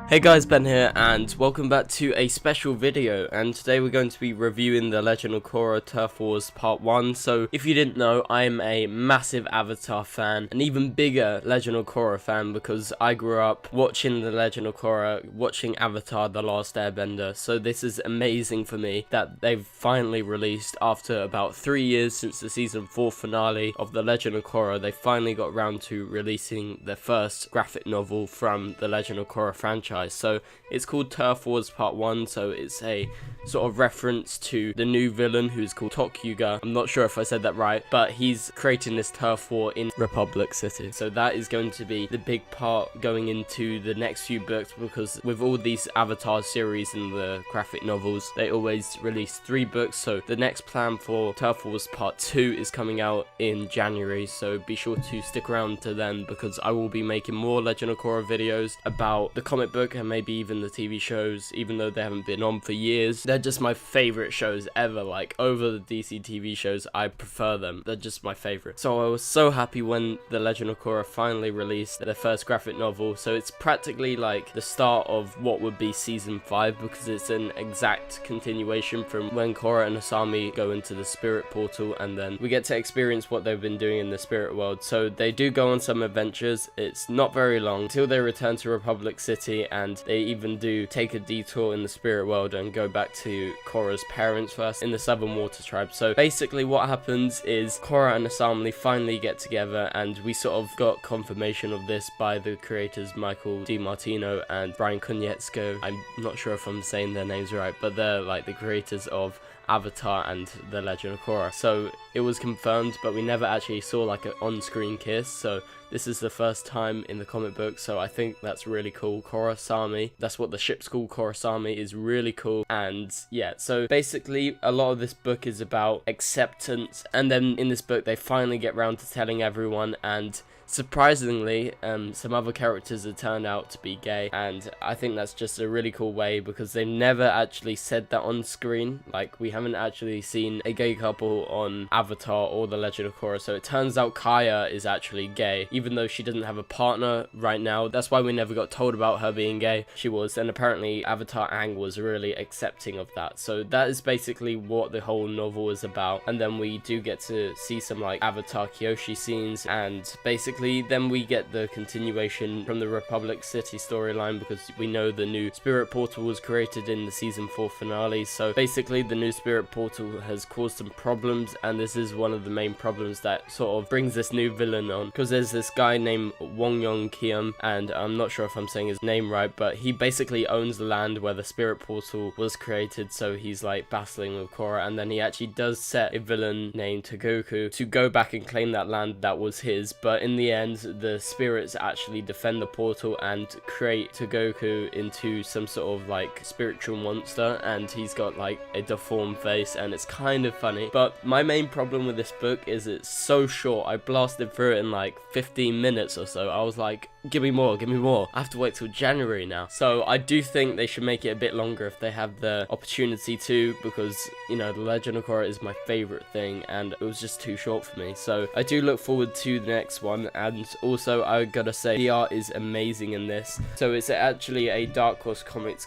Hey guys, Ben here, and welcome back to a special video. And today we're going to be reviewing the Legend of Korra Turf Wars Part 1. So if you didn't know, I'm a massive Avatar fan, an even bigger Legend of Korra fan, because I grew up watching the Legend of Korra, watching Avatar The Last Airbender. So this is amazing for me that they've finally released, after about 3 years since the season 4 finale of the Legend of Korra, they finally got around to releasing their first graphic novel from the Legend of Korra franchise. So it's called Turf Wars Part 1, so it's a sort of reference to the new villain who's called Tokyuga. I'm not sure if I said that right, but he's creating this turf war in Republic City. So that is going to be the big part going into the next few books, because with all these Avatar series and the graphic novels, they always release 3 books. So the next plan for Turf Wars Part 2 is coming out in January, so be sure to stick around to then, because I will be making more Legend of Korra videos about the comic book and maybe even the TV shows, even though they haven't been on for years. They're just my favorite shows ever. Like, over the DC TV shows, I prefer them. They're just my favorite. So I was so happy when the Legend of Korra finally released their first graphic novel. So it's practically like the start of what would be season 5, because it's an exact continuation from when Korra and Asami go into the spirit portal, and then we get to experience what they've been doing in the spirit world. So they do go on some adventures. It's not very long until they return to Republic City, and they even do take a detour in the spirit world and go back to Korra's parents first in the Southern Water Tribe. So basically what happens is Korra and Asami finally get together, and we sort of got confirmation of this by the creators Michael DiMartino and Brian Konietzko. I'm not sure if I'm saying their names right, but they're like the creators of Avatar and the Legend of Korra. So it was confirmed, but we never actually saw like an on-screen kiss, so this is the first time in the comic book, so I think that's really cool. Korrasami, that's what the ship's called, Korrasami, is really cool. And yeah, so basically a lot of this book is about acceptance, and then in this book they finally get round to telling everyone, and surprisingly, some other characters have turned out to be gay, and I think that's just a really cool way, because they've never actually said that on screen. Like, we haven't actually seen a gay couple on Avatar or the Legend of Korra, so it turns out Kaya is actually gay, even though she doesn't have a partner right now. That's why we never got told about her being gay. She was, and apparently Avatar Aang was really accepting of that. So that is basically what the whole novel is about, and then we do get to see some like Avatar Kyoshi scenes, and basically then we get the continuation from the Republic City storyline, because we know the new spirit portal was created in the season 4 finale. So basically the new spirit portal has caused some problems, and this is one of the main problems that sort of brings this new villain on, because there's this guy named Wong Yong Kiam, and I'm not sure if I'm saying his name right, but he basically owns the land where the spirit portal was created, so he's like battling with Korra, and then he actually does set a villain named Togoku to go back and claim that land that was his, but in the end the spirits actually defend the portal and create Togoku into some sort of like spiritual monster, and he's got like a deformed face, and it's kind of funny. But my main problem with this book is it's so short. I blasted through it in like 15 minutes or so. I was like, give me more, give me more. I have to wait till January now. So I do think they should make it a bit longer if they have the opportunity to, because, you know, the Legend of Korra is my favorite thing, and it was just too short for me. So I do look forward to the next one, and also I gotta say the art is amazing in this. So it's actually a Dark Horse Comics,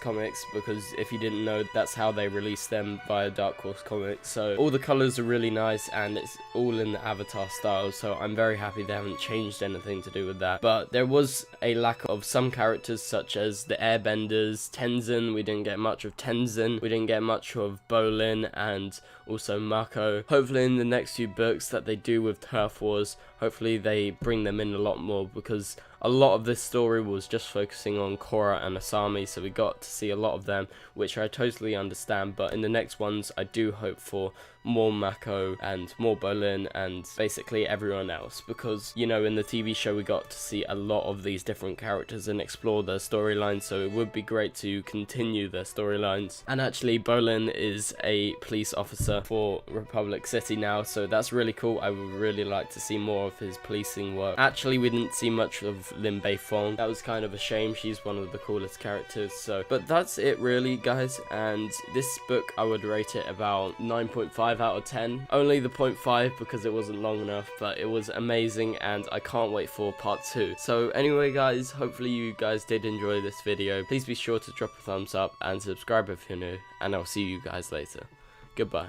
because if you didn't know, that's how they release them, via Dark Horse Comics. So all the colors are really nice, and it's all in the Avatar style, so I'm very happy they haven't changed anything to do with that. But there was a lack of some characters, such as the Airbenders, Tenzin. We didn't get much of Tenzin, we didn't get much of Bolin, and also Mako. Hopefully in the next few books that they do with Turf Wars, hopefully they bring them in a lot more, because a lot of this story was just focusing on Korra and Asami, so we got to see a lot of them, which I totally understand. But in the next ones I do hope for more Mako and more Bolin and basically everyone else, because, you know, in the TV show we got to see a lot of these different characters and explore their storylines, so it would be great to continue their storylines. And actually Bolin is a police officer for Republic City now, so that's really cool. I would really like to see more of his policing work. Actually, we didn't see much of Lin Beifong. That was kind of a shame. She's one of the coolest characters. So, but that's it really, guys. And this book, I would rate it about 9.5 out of 10. Only the 0.5 because it wasn't long enough, but it was amazing, and I can't wait for part 2. So anyway, guys, hopefully you guys did enjoy this video. Please be sure to drop a thumbs up and subscribe if you're new, and I'll see you guys later. Goodbye.